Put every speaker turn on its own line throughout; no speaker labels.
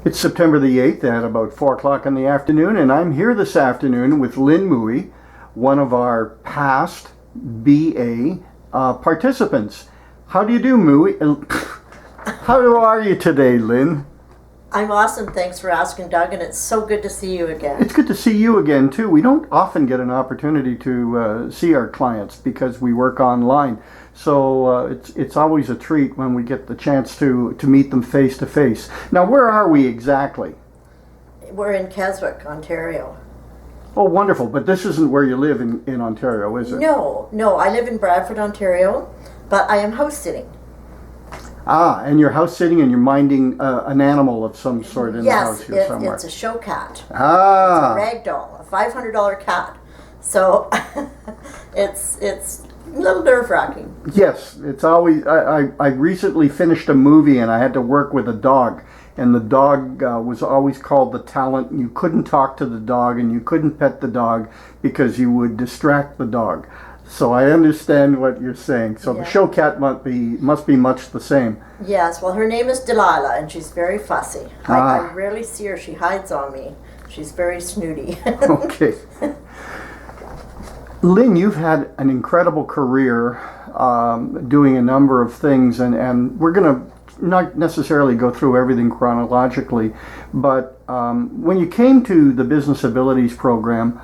It's September the 8th at about 4 o'clock in the afternoon, and I'm here this afternoon with Lyn Mooy, one of our past BA participants. How do you do, Mooy? How are you today, Lyn?
I'm awesome, thanks for asking, Doug, and it's so good to see you again.
It's good to see you again, too. We don't often get an opportunity to see our clients because we work online. So it's always a treat when we get the chance to meet them face to face. Now, where are we exactly?
We're in Keswick, Ontario.
Oh, wonderful. But this isn't where you live in Ontario, is it?
No, I live in Bradford, Ontario, but I am house sitting.
Ah, and you're house sitting and you're minding an animal of some sort in the house here somewhere.
Yes, it's a show cat.
Ah.
It's a ragdoll, a $500 cat. So it's a little nerve-wracking.
Yes, it's always. I recently finished a movie and I had to work with a dog, and the dog was always called the talent. You couldn't talk to the dog and you couldn't pet the dog because you would distract the dog. So I understand what you're saying. So
Yeah.
The show cat must be much the same.
Yes, well, her name is Delilah, and she's very fussy. I rarely see her. She hides on me. She's very snooty.
Okay. Lyn, you've had an incredible career doing a number of things, and we're going to not necessarily go through everything chronologically, but when you came to the Business Abilities Program,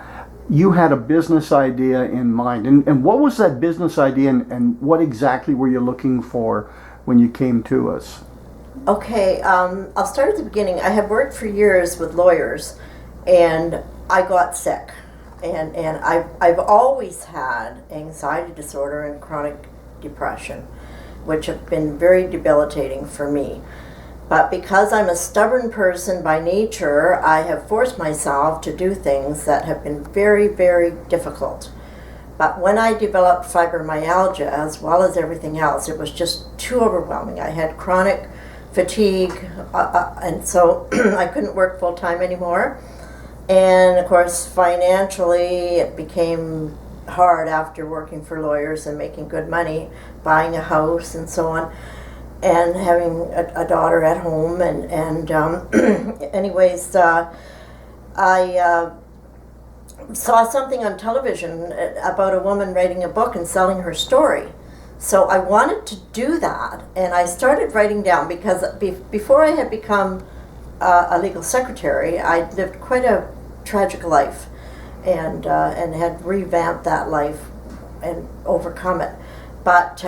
you had a business idea in mind. And what was that business idea, and what exactly were you looking for when you came to us?
Okay, I'll start at the beginning. I have worked for years with lawyers, and I got sick. And I've always had anxiety disorder and chronic depression, which have been very debilitating for me. But because I'm a stubborn person by nature, I have forced myself to do things that have been very, very difficult. But when I developed fibromyalgia, as well as everything else, it was just too overwhelming. I had chronic fatigue, and so I couldn't work full-time anymore. And of course, financially, it became hard after working for lawyers and making good money, buying a house and so on, and having a daughter at home. And anyways, I saw something on television about a woman writing a book and selling her story. So I wanted to do that, and I started writing down, because before I had become a legal secretary, I lived quite a tragic life, and had revamped that life and overcome it. But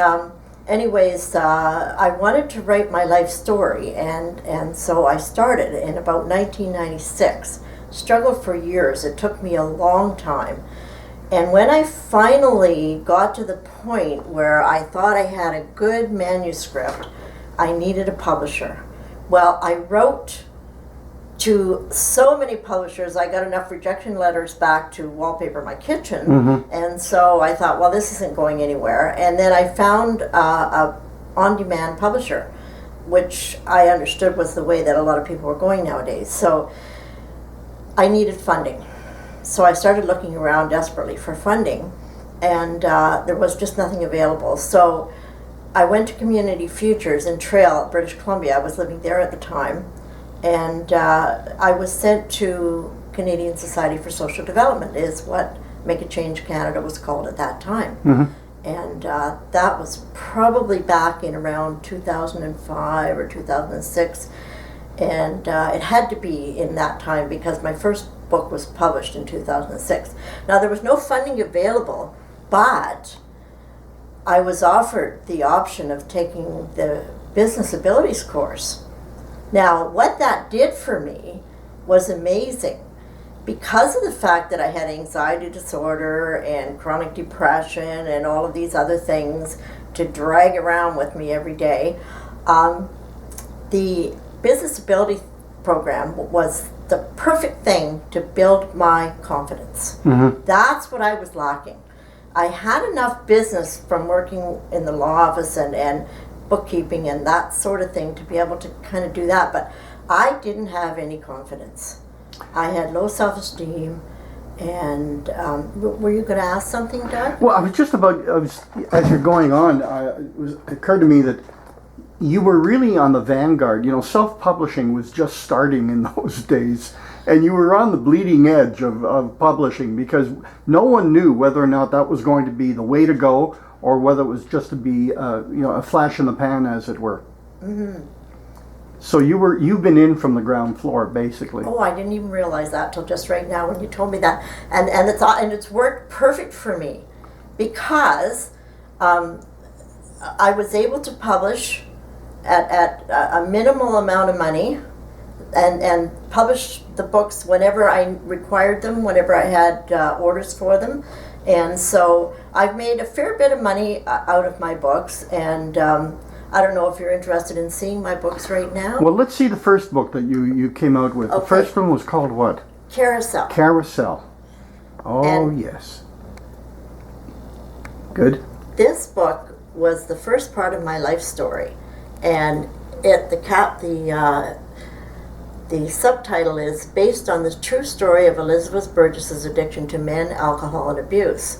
anyways, I wanted to write my life story, and so I started in about 1996. Struggled for years. It took me a long time. And when I finally got to the point where I thought I had a good manuscript, I needed a publisher. Well, I wrote to so many publishers. I got enough rejection letters back to wallpaper my kitchen. Mm-hmm. And so I thought, well, this isn't going anywhere. And then I found a on-demand publisher, which I understood was the way that a lot of people were going nowadays. So I needed funding. So I started looking around desperately for funding, and there was just nothing available. So I went to Community Futures in Trail, British Columbia. I was living there at the time. And I was sent to Canadian Society for Social Development, is what Make a Change Canada was called at that time. Mm-hmm. And that was probably back in around 2005 or 2006. And it had to be in that time because my first book was published in 2006. Now, there was no funding available, but I was offered the option of taking the Business Abilities course. Now, what that did for me was amazing. Because of the fact that I had anxiety disorder and chronic depression and all of these other things to drag around with me every day, the Business Ability program was the perfect thing to build my confidence. Mm-hmm. That's what I was lacking. I had enough business from working in the law office and bookkeeping and that sort of thing to be able to kind of do that, but I didn't have any confidence. I had low self-esteem, and were you going to ask something, Doug?
Well, as you're going on, it occurred to me that you were really on the vanguard. You know, self-publishing was just starting in those days, and you were on the bleeding edge of publishing, because no one knew whether or not that was going to be the way to go, or whether it was just to be a flash in the pan, as it were. Mm-hmm. So you've been in from the ground floor, basically.
Oh, I didn't even realize that till just right now when you told me that, and it's worked perfect for me, because I was able to publish at a minimal amount of money, and publish the books whenever I required them, whenever I had orders for them. And so I've made a fair bit of money out of my books, and I don't know if you're interested in seeing my books right now.
Well, let's see the first book that you came out with.
Okay.
The first one was called what?
Carousel.
Carousel. Oh,
And
yes. Good.
this book was the first part of my life story, and the subtitle is based on the true story of Elizabeth Burgess's addiction to men, alcohol, and abuse.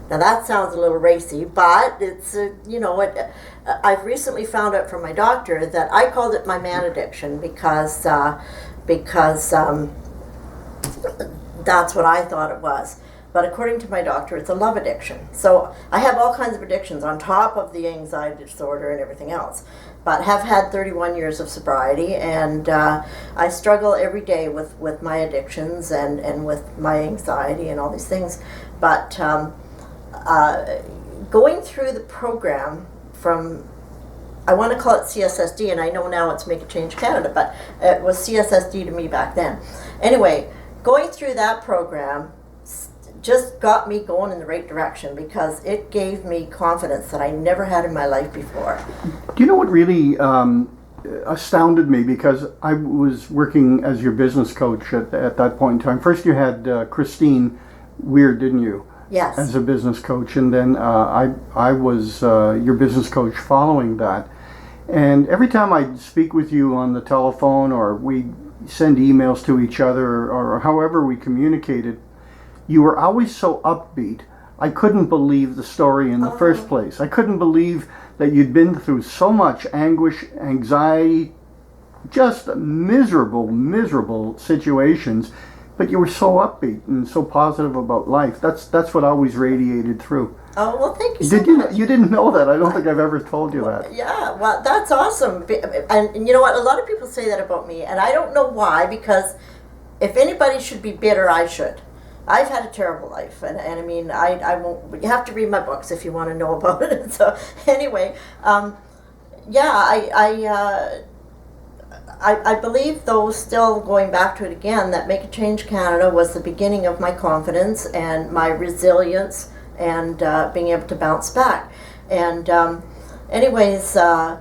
Now that sounds a little racy, but it's I've recently found out from my doctor that I called it my man addiction because that's what I thought it was. But according to my doctor, it's a love addiction. So I have all kinds of addictions on top of the anxiety disorder and everything else. But have had 31 years of sobriety, and I struggle every day with my addictions and with my anxiety and all these things. But going through the program from, I want to call it CSSD, and I know now it's Make a Change Canada, but it was CSSD to me back then. Anyway, going through that program just got me going in the right direction, because it gave me confidence that I never had in my life before.
Do you know what really astounded me? Because I was working as your business coach at that point in time. First you had Christine Weir, didn't you?
Yes.
As a business coach, and then I was your business coach following that. And every time I'd speak with you on the telephone, or we'd send emails to each other, or however we communicated, you were always so upbeat. I couldn't believe the story in the first place. I couldn't believe that you'd been through so much anguish, anxiety, just miserable situations, but you were so upbeat and so positive about life. That's what always radiated through.
Oh, well, thank you so much.
You didn't know that? I don't think I've ever told you that.
Yeah, well, that's awesome. And you know what? A lot of people say that about me, and I don't know why, because if anybody should be bitter, I should. I've had a terrible life, and I mean, I won't. You have to read my books if you want to know about it. So anyway, I believe, though, still going back to it again, that Make a Change Canada was the beginning of my confidence and my resilience and being able to bounce back. And anyways, I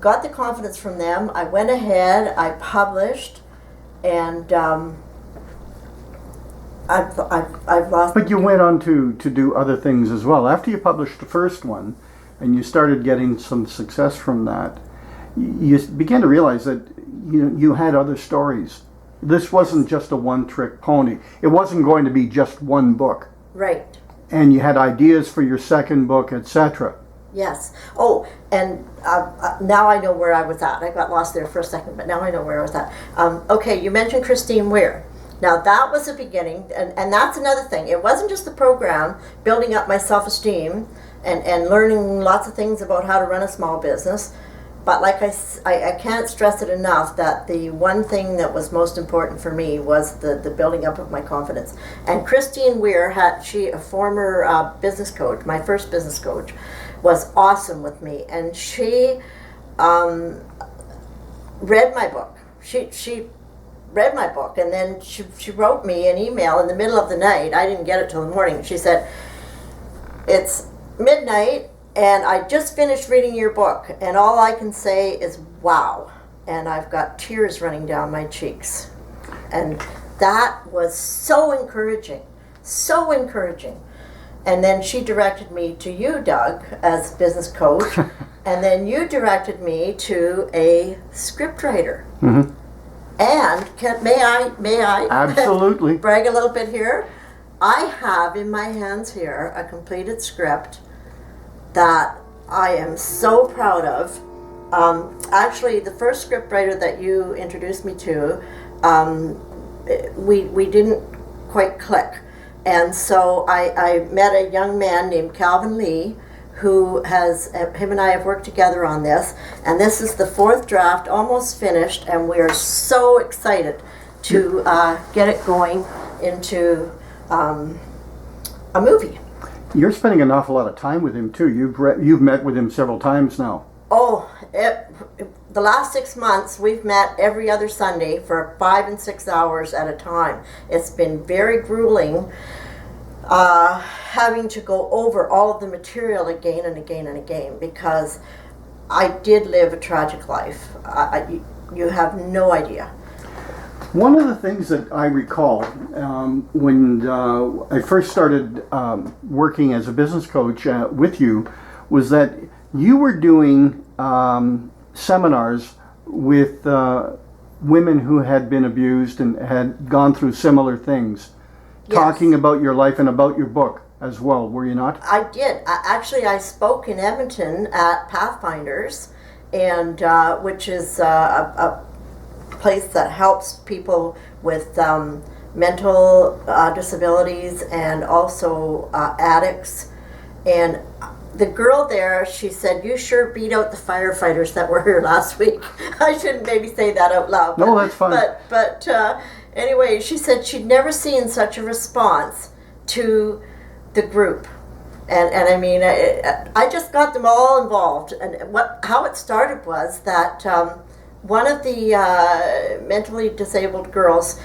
got the confidence from them. I went ahead, I published, and I've lost.
But you went on to do other things as well. After you published the first one, and you started getting some success from that, you began to realize that you had other stories. This wasn't just a one-trick pony. It wasn't going to be just one book.
Right.
And you had ideas for your second book, etc.
Yes. Oh, and now I know where I was at. I got lost there for a second, but now I know where I was at. Okay, you mentioned Christine Weir. Now that was the beginning, and that's another thing. It wasn't just the program building up my self-esteem and learning lots of things about how to run a small business, but like I can't stress it enough that the one thing that was most important for me was the building up of my confidence. And Christine Weir, a former business coach, my first business coach, was awesome with me, and she read my book. She read my book, and then she wrote me an email in the middle of the night. I didn't get it till the morning. She said, "It's midnight, and I just finished reading your book, and all I can say is wow." And I've got tears running down my cheeks. And that was so encouraging, so encouraging. And then she directed me to you, Doug, as business coach, and then you directed me to a scriptwriter. Mm-hmm. And may I
Absolutely.
brag a little bit here? I have in my hands here a completed script that I am so proud of. Actually, the first scriptwriter that you introduced me to, we didn't quite click. And so I met a young man named Calvin Lee, who him and I have worked together on this. And this is the 4th draft, almost finished, and we are so excited to get it going into a movie.
You're spending an awful lot of time with him too. You've met with him several times now.
Oh, the last 6 months we've met every other Sunday for 5 and 6 hours at a time. It's been very grueling, having to go over all of the material again and again and again, because I did live a tragic life. You have no idea.
One of the things that I recall when I first started working as a business coach with you was that you were doing seminars with women who had been abused and had gone through similar things,
Yes.
talking about your life and about your book as well, were you not?
I did. Actually, I spoke in Edmonton at Pathfinders, and which is a place that helps people with mental disabilities and also addicts. And the girl there, she said, "You sure beat out the firefighters that were here last week." I shouldn't maybe say that out loud.
No, that's fine.
But anyway, she said she'd never seen such a response to the group. And I mean, I just got them all involved. And how it started was that one of the mentally disabled girls,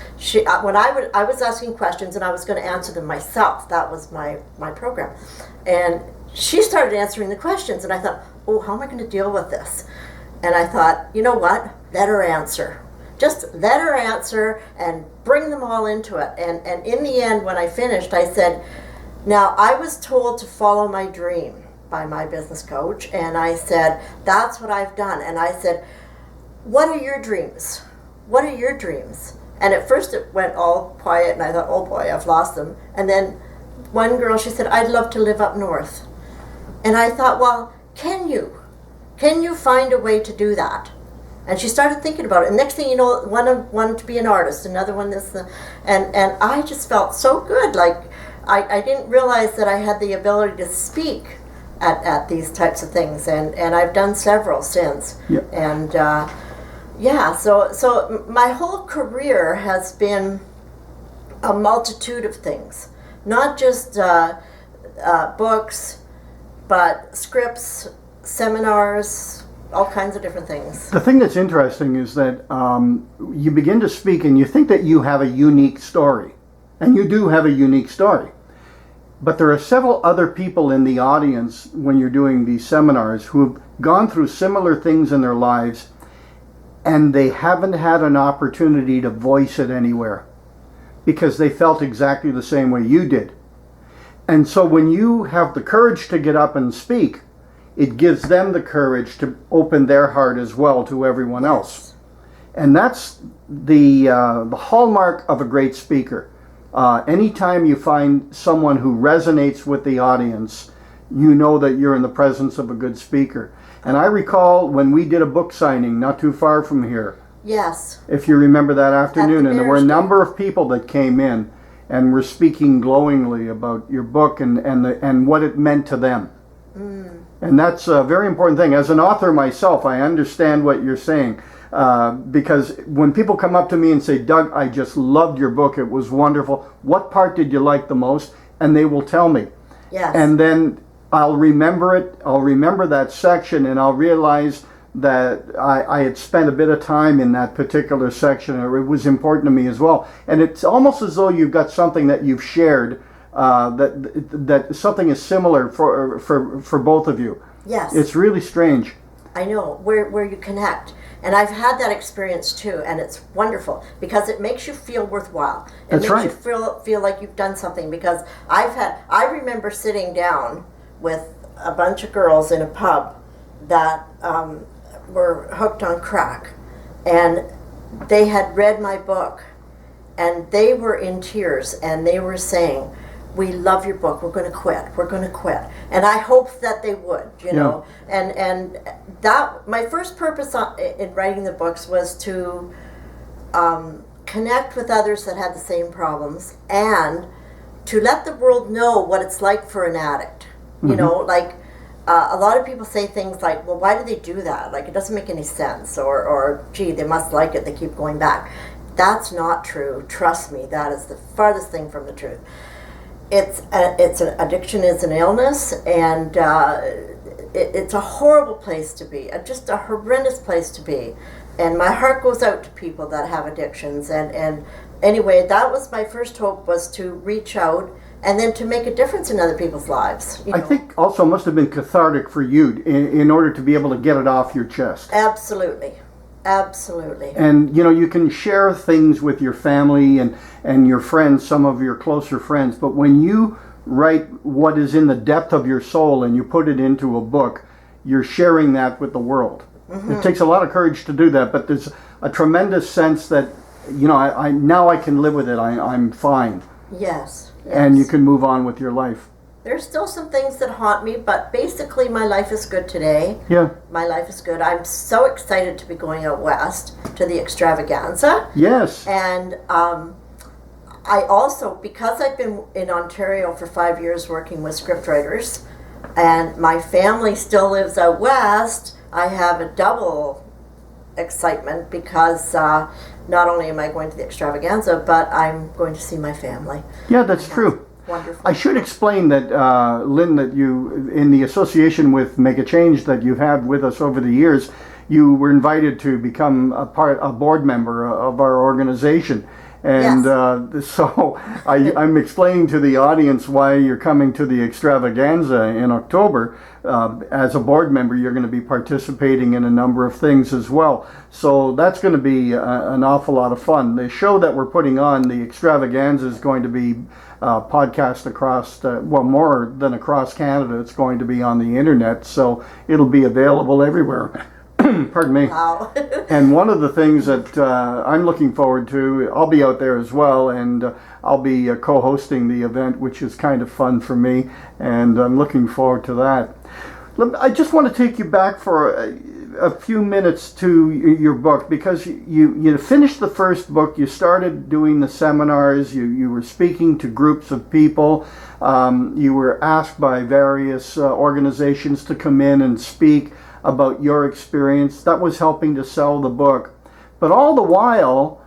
when I was asking questions and I was going to answer them myself. That was my program. And she started answering the questions, and I thought, oh, how am I going to deal with this? And I thought, you know what? Let her answer. Just let her answer and bring them all into it. And in the end, when I finished, I said, now, I was told to follow my dream by my business coach, and I said, that's what I've done. And I said, what are your dreams? What are your dreams? And at first it went all quiet, and I thought, oh boy, I've lost them. And then one girl, she said, I'd love to live up north. And I thought, well, can you? Can you find a way to do that? And she started thinking about it. And next thing you know, one wanted to be an artist, another one this, and I just felt so good. Like I didn't realize that I had the ability to speak at these types of things, and I've done several since.
Yep.
And so my whole career has been a multitude of things, not just books, but scripts, seminars, all kinds of different things.
The thing that's interesting is that you begin to speak and you think that you have a unique story. And you do have a unique story. But there are several other people in the audience when you're doing these seminars who have gone through similar things in their lives, and they haven't had an opportunity to voice it anywhere because they felt exactly the same way you did. And so when you have the courage to get up and speak, it gives them the courage to open their heart as well to everyone else. And that's the hallmark of a great speaker. Anytime you find someone who resonates with the audience, you know that you're in the presence of a good speaker. And I recall when we did a book signing not too far from here.
Yes.
If you remember that afternoon, and there were a
Bears
number of people that came in and were speaking glowingly about your book and what it meant to them.
Mm.
And that's a very important thing. As an author myself, I understand what you're saying. Because when people come up to me and say, Doug, I just loved your book, it was wonderful. What part did you like the most? And they will tell me.
Yes.
And then I'll remember it. I'll remember that section, and I'll realize that I had spent a bit of time in that particular section, or it was important to me as well. And it's almost as though you've got something that you've shared, that something is similar for both of you.
Yes.
It's really strange.
I know, where you connect. And I've had that experience too, and it's wonderful because it makes you feel worthwhile. It
That's right.
makes you feel like you've done something, because I remember sitting down with a bunch of girls in a pub that were hooked on crack, and they had read my book, and they were in tears, and they were saying, we love your book. We're going to quit. We're going to quit. And I hoped that they would, you know. And that my first purpose in writing the books was to connect with others that had the same problems and to let the world know what it's like for an addict. You know, like a lot of people say things like, well, why do they do that? Like, it doesn't make any sense. Or gee, they must like it. They keep going back. That's not true. Trust me, that is the farthest thing from the truth. It's an addiction is an illness, and it's a horrible place to be, just a horrendous place to be. And my heart goes out to people that have addictions. And anyway, that was my first hope, was to reach out and then to make a difference in other people's lives. You know?
I think also must have been cathartic for you in order to be able to get it off your chest.
Absolutely. Absolutely.
And, you know, you can share things with your family and your friends, some of your closer friends, but when you write what is in the depth of your soul and you put it into a book, you're sharing that with the world. It takes a lot of courage to do that, but there's a tremendous sense that, you know, I now I can live with it. I'm fine.
Yes.
And you can move on with your life.
There's still some things that haunt me, but basically my life is good today.
Yeah.
My life is good. I'm so excited to be going out west to the extravaganza.
Yes.
And I also, because I've been in Ontario for 5 years working with scriptwriters, and my family still lives out west, I have a double excitement because not only am I going to the extravaganza, but I'm going to see my family.
Yeah, that's true.
Wonderful.
I should explain that, Lyn, that you, in the association with Make a Change that you've had with us over the years, you were invited to become a board member of our organization. And so I'm explaining to the audience why you're coming to the extravaganza in October. As a board member, you're going to be participating in a number of things as well. So that's going to be an awful lot of fun. The show that we're putting on, the extravaganza, is going to be podcast across, well, more than across Canada. It's going to be on the internet, so it'll be available everywhere. Pardon me.
Wow.
And one of the things that I'm looking forward to, I'll be out there as well, and I'll be co-hosting the event, which is kind of fun for me, and I'm looking forward to that. I just want to take you back for a few minutes to your book, because you finished the first book, you started doing the seminars, you were speaking to groups of people, you were asked by various organizations to come in and speak about your experience. That was helping to sell the book. But all the while,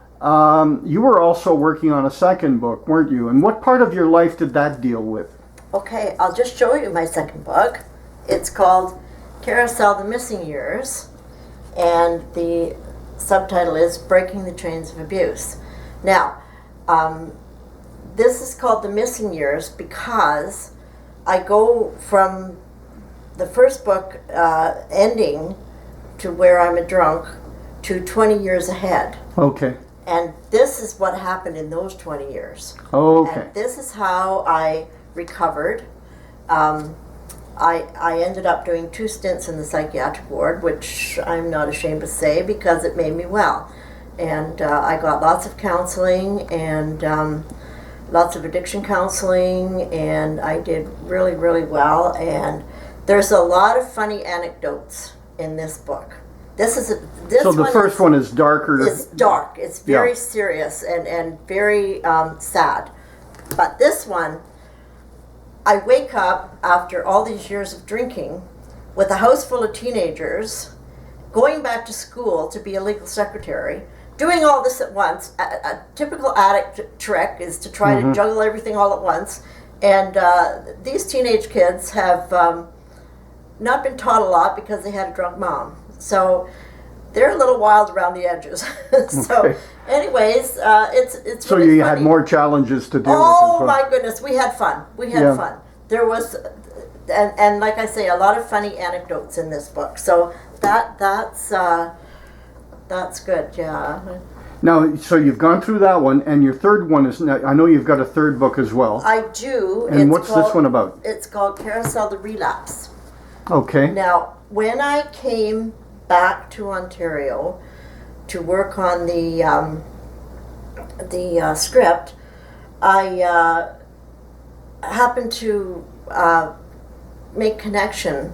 you were also working on a second book, weren't you? And what part of your life did that deal with?
Okay, I'll just show you my second book. It's called Carousel: The Missing Years, and the subtitle is Breaking the Chains of Abuse. Now, this is called The Missing Years because I go from the first book ending to where I'm a drunk to 20 years ahead.
Okay.
And this is what happened in those 20 years.
Okay.
And this is how I recovered. I ended up doing 2 stints in the psychiatric ward, which I'm not ashamed to say because it made me well. And I got lots of counseling and lots of addiction counseling, and I did really, really well. And there's a lot of funny anecdotes in this book. So
the first one is darker.
It's dark. It's very serious and very sad. But this one, I wake up after all these years of drinking with a house full of teenagers, going back to school to be a legal secretary, doing all this at once. A typical addict trick is to try to juggle everything all at once. And these teenage kids have not been taught a lot because they had a drunk mom. So they're a little wild around the edges. So anyways, it's
so
really
you
funny.
had more challenges to deal with.
Oh my goodness, we had fun. We had fun. There was, and like I say, a lot of funny anecdotes in this book. So that's good, yeah.
Now, so you've gone through that one, and your third one is, I know you've got a third book as well.
I do.
And what's this one about?
It's called Carousel: The Relapse.
Okay.
Now, when I came back to Ontario to work on the script, I happened to make connection.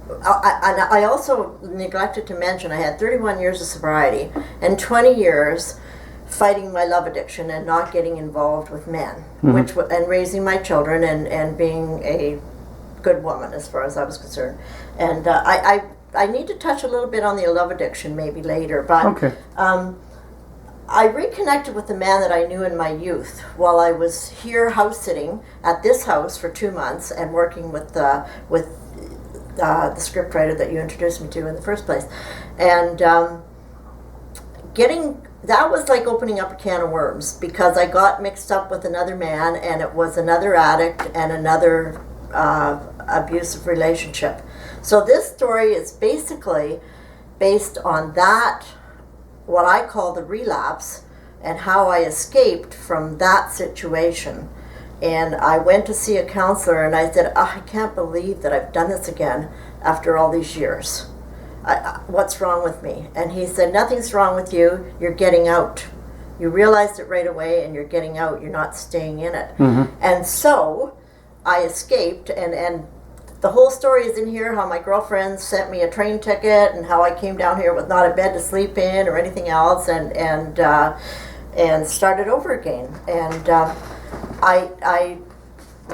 And I also neglected to mention I had 31 years of sobriety and 20 years fighting my love addiction and not getting involved with men, and raising my children and being a good woman as far as I was concerned. And I need to touch a little bit on the love addiction maybe later, but
Okay.
I reconnected with the man that I knew in my youth while I was here house sitting at this house for 2 months and working with the scriptwriter that you introduced me to in the first place. And that was like opening up a can of worms, because I got mixed up with another man, and it was another addict and another abusive relationship. So this story is basically based on that, what I call the relapse, and how I escaped from that situation. And I went to see a counselor, and I said, I can't believe that I've done this again after all these years. What's wrong with me? And he said, nothing's wrong with you. You're getting out. You realized it right away, and you're getting out. You're not staying in it. And so I escaped, and the whole story is in here, how my girlfriend sent me a train ticket and how I came down here with not a bed to sleep in or anything else, and started over again. And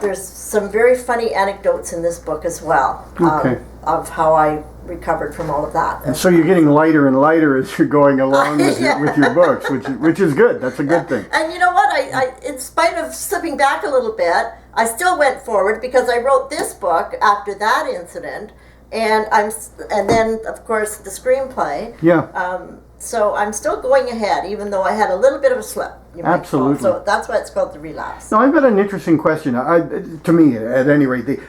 there's some very funny anecdotes in this book as well,
Okay.
of how I recovered from all of that.
And so you're getting lighter and lighter as you're going along with your books, which is good. That's a good thing.
And you know what? I in spite of slipping back a little bit, I still went forward, because I wrote this book after that incident, and then of course the screenplay.
Yeah.
So I'm still going ahead, even though I had a little bit of a slip. You might
Absolutely.
call it. So that's why it's called The Relapse.
Now, I've got an interesting question. To me, at any rate,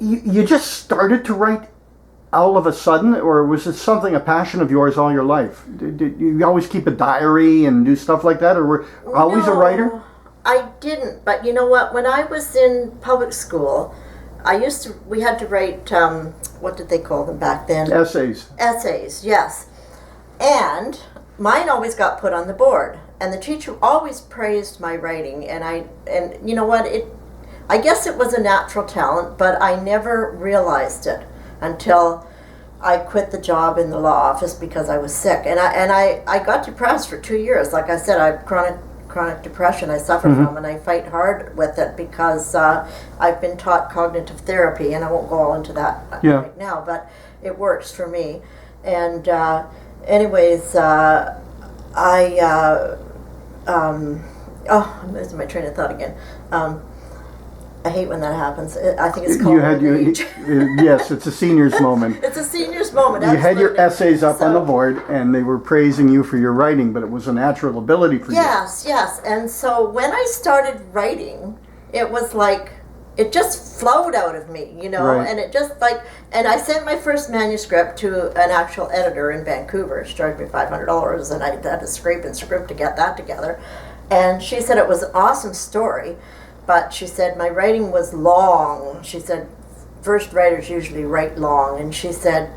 you just started to write all of a sudden, or was it a passion of yours all your life? Did you always keep a diary and do stuff like that, or were you always a writer?
I didn't, but you know what? When I was in public school, we had to write, what did they call them back then?
Essays.
Essays, yes. And mine always got put on the board, and the teacher always praised my writing, and you know what? I guess it was a natural talent, but I never realized it until I quit the job in the law office because I was sick, and I got depressed for 2 years. Like I said, I have chronic depression I suffer from, and I fight hard with it because I've been taught cognitive therapy, and I won't go all into that right now, but it works for me. And anyways, I'm losing my train of thought again. I hate when that happens. I think it's called age.
Yes, it's a senior's moment.
It's a senior's moment.
You had your essays up on the board, and they were praising you for your writing, but it was a natural ability for you.
Yes. And so when I started writing, it was like, it just flowed out of me,
Right.
and it just and I sent my first manuscript to an actual editor in Vancouver. She charged me $500, and I had to scrape and script to get that together. And she said it was an awesome story, but she said my writing was long. She said first writers usually write long, and she said,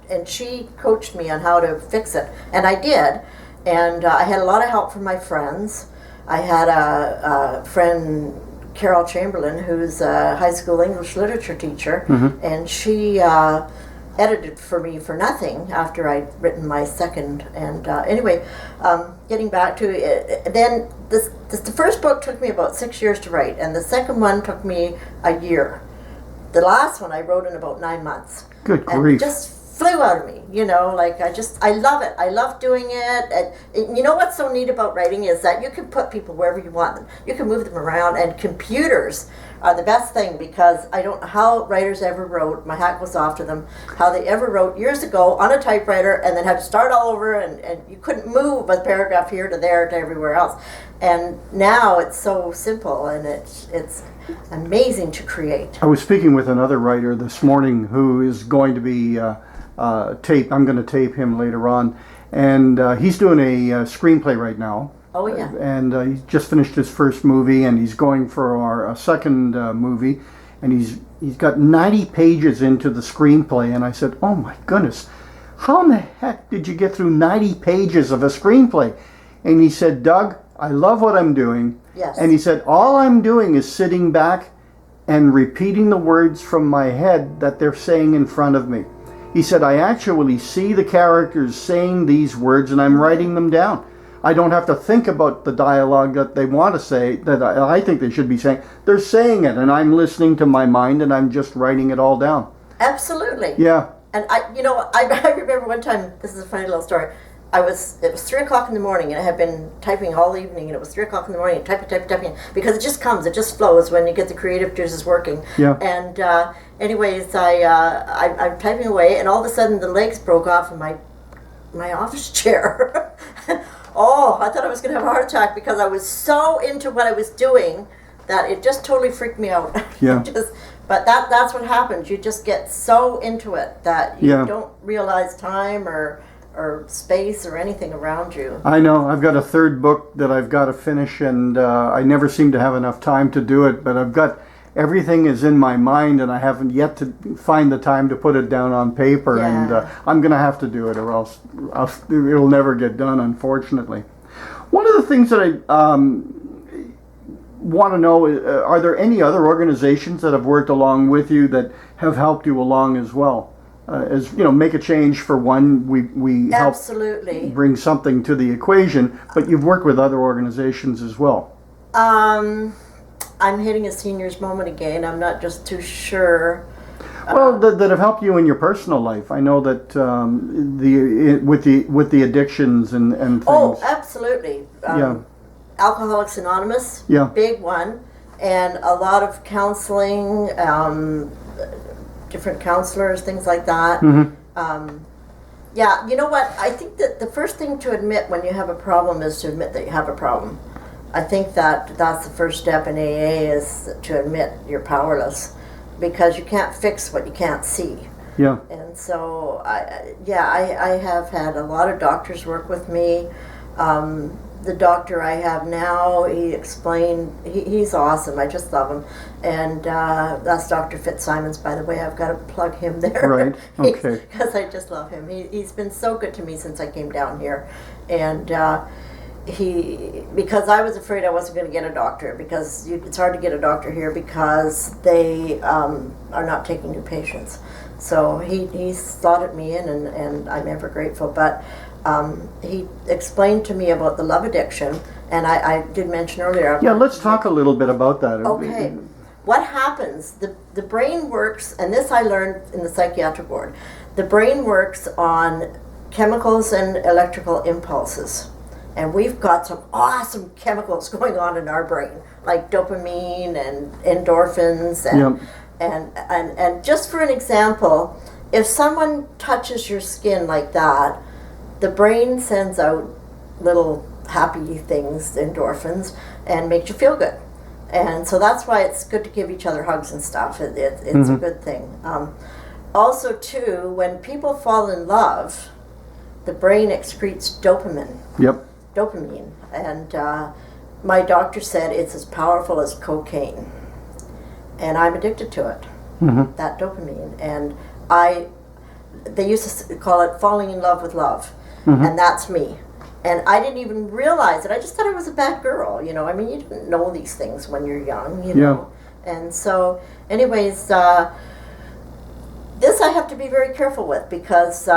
and she coached me on how to fix it, and I did. And I had a lot of help from my friends. I had a friend, Carol Chamberlain, who's a high school English literature teacher, and she edited for me for nothing after I'd written my second. And anyway, getting back to it, then the first book took me about 6 years to write, and the second one took me a year. The last one I wrote in about 9 months.
Good
and
grief.
it just flew out of me, I love it. I love doing it. And you know what's so neat about writing is that you can put people wherever you want them. You can move them around, and computers are the best thing, because I don't know how writers ever wrote, my hat goes off to them, how they ever wrote years ago on a typewriter and then had to start all over, and you couldn't move a paragraph here to there to everywhere else. And now it's so simple, and it's amazing to create.
I was speaking with another writer this morning who is going to be I'm going to tape him later on, and he's doing a screenplay right now.
Oh yeah.
And he just finished his first movie, and he's going for our second movie, and he's got 90 pages into the screenplay. And I said, oh my goodness, how in the heck did you get through 90 pages of a screenplay? And he said, Doug, I love what I'm doing,
Yes.
And he said, all I'm doing is sitting back and repeating the words from my head that they're saying in front of me. He said, I actually see the characters saying these words and I'm writing them down. I don't have to think about the dialogue that they want to say, that I think they should be saying. They're saying it, and I'm listening to my mind, and I'm just writing it all down.
Absolutely.
Yeah.
And I remember one time, this is a funny little story, it was 3 o'clock in the morning, and I had been typing all evening, and it was 3 o'clock in the morning, and typing, because it just comes, it just flows when you get the creative juices working.
Yeah.
And anyways, I'm typing away, and all of a sudden the legs broke off of my office chair. Oh, I thought I was going to have a heart attack because I was so into what I was doing that it just totally freaked me out.
Yeah.
But that's what happens. You just get so into it that you don't realize time or space or anything around you.
I know. I've got a third book that I've got to finish, and I never seem to have enough time to do it, but everything is in my mind, and I haven't yet to find the time to put it down on paper.
Yeah.
And I'm going to have to do it, or else it'll never get done, unfortunately. One of the things that I want to know, are there any other organizations that have worked along with you that have helped you along as well? As you know, make a change for one, we help
Absolutely
bring something to the equation, but you've worked with other organizations as well.
I'm hitting a senior's moment again. I'm not just too sure.
Well, that have helped you in your personal life. I know that with the addictions and things.
Oh, absolutely.
Yeah.
Alcoholics Anonymous, big one, and a lot of counseling, different counselors, things like that.
Mm-hmm.
Yeah, you know what? I think that the first thing to admit when you have a problem is to admit that you have a problem. I think that that's the first step in AA, is to admit you're powerless, because you can't fix what you can't see.
Yeah.
And so, I have had a lot of doctors work with me. The doctor I have now, he explained, he's awesome. I just love him. And that's Dr. Fitzsimons, by the way. I've got to plug him there.
Right, okay.
Because I just love him. He's been so good to me since I came down here. And because I was afraid I wasn't going to get a doctor, because it's hard to get a doctor here because they are not taking new patients. So he slotted me in, and I'm ever grateful. But he explained to me about the love addiction, and I did mention earlier.
Yeah, let's talk a little bit about that.
Okay. What happens, the brain works, and this I learned in the psychiatric ward, the brain works on chemicals and electrical impulses. And we've got some awesome chemicals going on in our brain, like dopamine and endorphins. And just for an example, if someone touches your skin like that, the brain sends out little happy things, endorphins, and makes you feel good. And so that's why it's good to give each other hugs and stuff. It's a good thing. Also, too, when people fall in love, the brain excretes dopamine.
Yep.
Dopamine. And my doctor said it's as powerful as cocaine. And I'm addicted to it, that dopamine. And they used to call it falling in love with love. And that's me. And I didn't even realize it. I just thought I was a bad girl, you know. I mean, you didn't know these things when you're young, you know. And so, anyways, this I have to be very careful with, because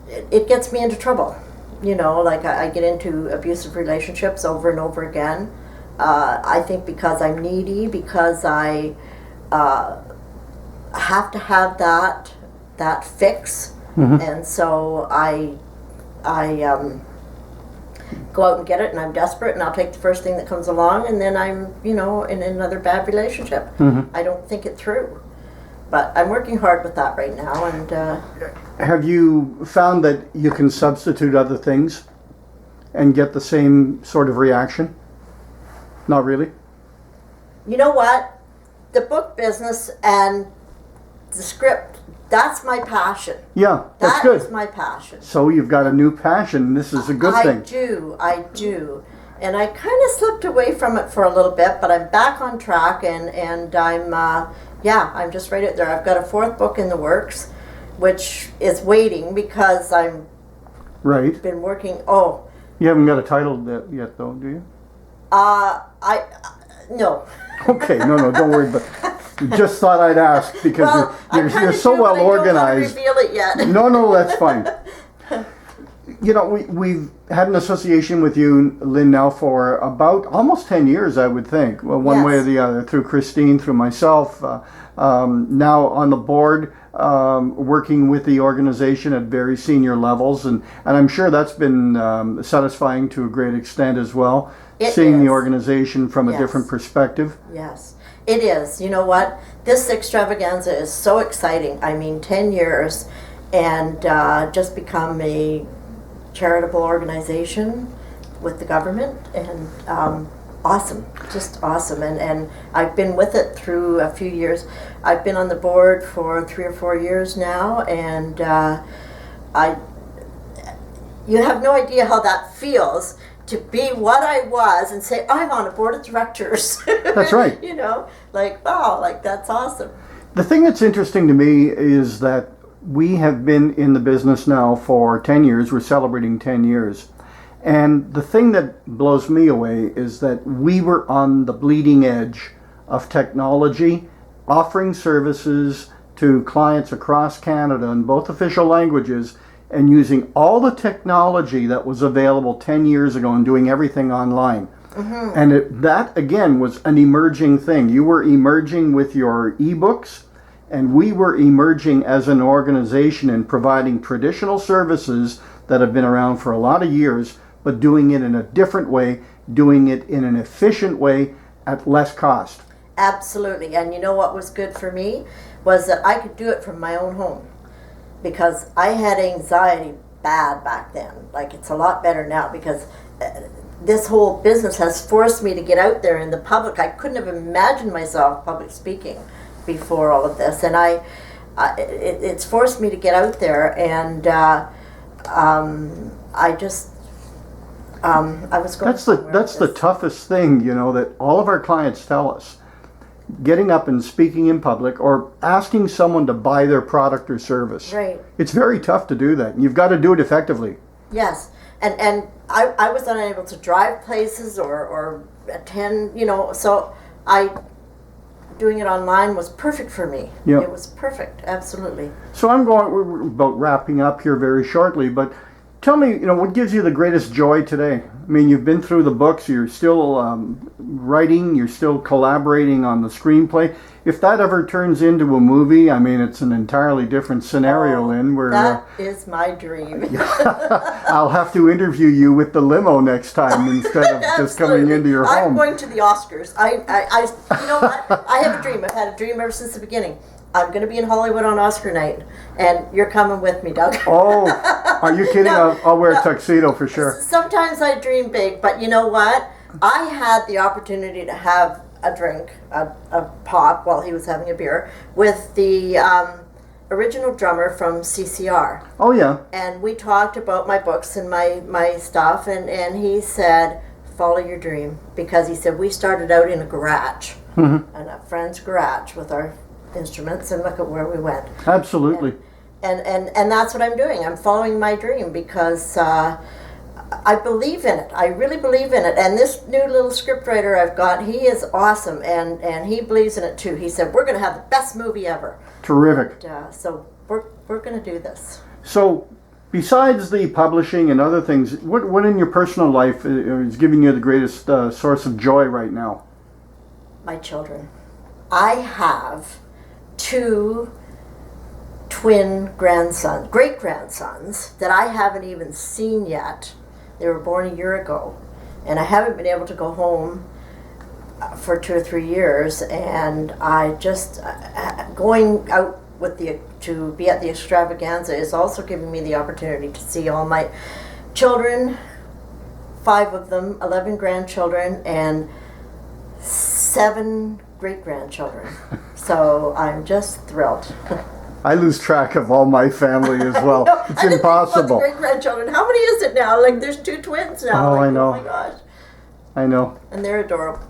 it gets me into trouble. You know, like I get into abusive relationships over and over again. I think because I'm needy, because I have to have that fix. And so I go out and get it, and I'm desperate, and I'll take the first thing that comes along, and then I'm, you know, in another bad relationship. I don't think it through. But I'm working hard with that right now. And
have you found that you can substitute other things and get the same sort of reaction? Not really?
You know what? The book business and the script, that's my passion.
Yeah, that's good.
That is my passion.
So you've got a new passion. This is a good thing.
I do. And I kind of slipped away from it for a little bit, but I'm back on track, and I'm just right out there. I've got a 4th book in the works, which is waiting because I'm been working. Oh,
You haven't got a title yet, though, do you?
No.
Okay, no, don't worry. But just thought I'd ask because
Well,
you're so well organized.
I don't want to reveal it yet.
No, that's fine. You know, we've had an association with you, Lyn, now for about almost 10 years, I would think. Well, one way or the other, through Christine, through myself. Now on the board, working with the organization at very senior levels. And I'm sure that's been satisfying to a great extent as well. Seeing the organization from a different perspective.
Yes, it is. You know what? This extravaganza is so exciting. I mean, 10 years and just become a charitable organization with the government, and awesome, just awesome. And I've been with it through a few years. I've been on the board for 3 or 4 years now, and you have no idea how that feels to be what I was and say, I'm on a board of directors.
That's right.
You know, like, wow, like that's awesome.
The thing that's interesting to me is that we have been in the business now for 10 years. We're celebrating 10 years. And the thing that blows me away is that we were on the bleeding edge of technology, offering services to clients across Canada in both official languages, and using all the technology that was available 10 years ago and doing everything online. Mm-hmm. And that, again, was an emerging thing. You were emerging with your ebooks, and we were emerging as an organization and providing traditional services that have been around for a lot of years, but doing it in a different way, doing it in an efficient way at less cost.
Absolutely. And you know what was good for me was that I could do it from my own home, because I had anxiety bad back then. Like, it's a lot better now because this whole business has forced me to get out there in the public. I couldn't have imagined myself public speaking before all of this, and it's forced me to get out there, and I just I was going.
That's the toughest thing, you know, that all of our clients tell us. Getting up and speaking in public or asking someone to buy their product or service.
Right.
It's very tough to do that. You've got to do it effectively.
Yes, and I was unable to drive places or attend, you know, so doing it online was perfect for me. Yep. It was perfect, absolutely.
So we're about wrapping up here very shortly, but tell me, you know, what gives you the greatest joy today? I mean, you've been through the books, you're still writing, you're still collaborating on the screenplay. If that ever turns into a movie, I mean, it's an entirely different scenario, Lyn. Where
that is my dream.
I'll have to interview you with the limo next time instead of just coming into your home.
I'm going to the Oscars. I you know what? I have a dream. I've had a dream ever since the beginning. I'm going to be in Hollywood on Oscar night, and you're coming with me, Doug.
Oh, are you kidding? No, I'll wear a tuxedo for sure.
Sometimes I dream big, but you know what? I had the opportunity to have a drink, a pop, while he was having a beer, with the original drummer from CCR.
Oh, yeah.
And we talked about my books and my stuff, and he said, follow your dream. Because he said, we started out in a garage, in a friend's garage with our instruments, and look at where we went.
Absolutely.
And that's what I'm doing. I'm following my dream because I believe in it. I really believe in it. And this new little scriptwriter I've got, he is awesome, and he believes in it too. He said, we're going to have the best movie ever.
Terrific.
And, so we're going to do this.
So besides the publishing and other things, what in your personal life is giving you the greatest source of joy right now?
My children. I have 2 twin grandsons, great-grandsons, that I haven't even seen yet. They were born a year ago, and I haven't been able to go home for 2 or 3 years, and I just, going out to be at the extravaganza is also giving me the opportunity to see all my children, 5 of them, 11 grandchildren, and 7 great-grandchildren. So I'm just thrilled.
I lose track of all my family as well. It's
impossible.
impossible.
Great-grandchildren. How many is it now? Like, there's 2 twins now.
Oh,
like,
I know.
Oh my gosh.
I know.
And they're adorable.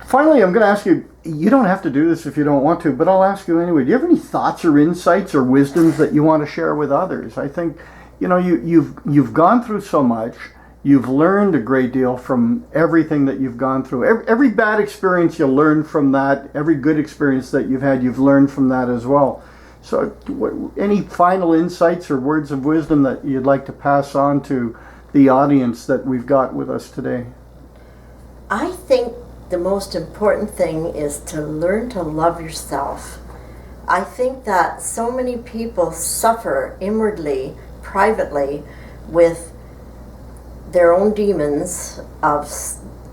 Finally, I'm going to ask you, you don't have to do this if you don't want to, but I'll ask you anyway. Do you have any thoughts or insights or wisdoms that you want to share with others? I think, you know, you've gone through so much. You've learned a great deal from everything that you've gone through. Every bad experience you learn from that. Every good experience that you've had, you've learned from that as well. So, any final insights or words of wisdom that you'd like to pass on to the audience that we've got with us today?
I think the most important thing is to learn to love yourself. I think that so many people suffer inwardly, privately, with their own demons of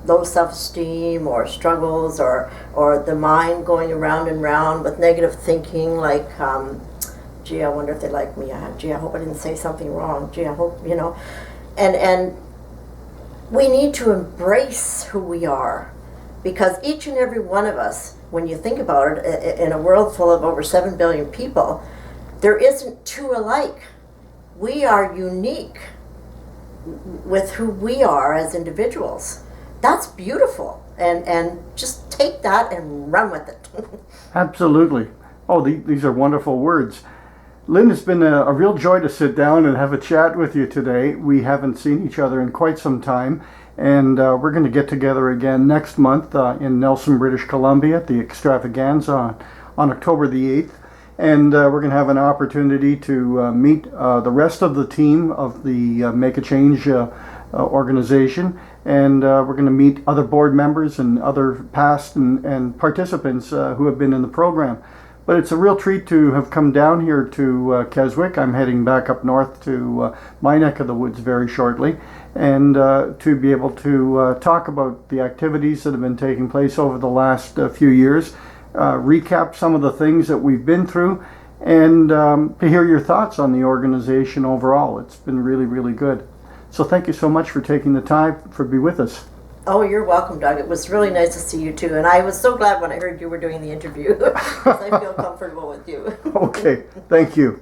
low self-esteem or struggles or the mind going around and round with negative thinking like, gee, I wonder if they like me. Gee, I hope I didn't say something wrong. Gee, I hope, you know. And we need to embrace who we are, because each and every one of us, when you think about it, in a world full of over 7 billion people, there isn't two alike. We are unique with who we are as individuals. That's beautiful, and just take that and run with it.
Absolutely. Oh, these are wonderful words. Lyn, it's been a real joy to sit down and have a chat with you today. We haven't seen each other in quite some time, and we're going to get together again next month in Nelson, British Columbia at the Extravaganza on October the 8th. And we're going to have an opportunity to meet the rest of the team of the Make a Change organization. And we're going to meet other board members and other past and participants who have been in the program. But it's a real treat to have come down here to Keswick. I'm heading back up north to my neck of the woods very shortly. And to be able to talk about the activities that have been taking place over the last few years. Recap some of the things that we've been through, and to hear your thoughts on the organization overall. It's been really, really good. So thank you so much for taking the time to be with us.
Oh, you're welcome, Doug. It was really nice to see you too, and I was so glad when I heard you were doing the interview because I feel comfortable with you.
Okay, thank you.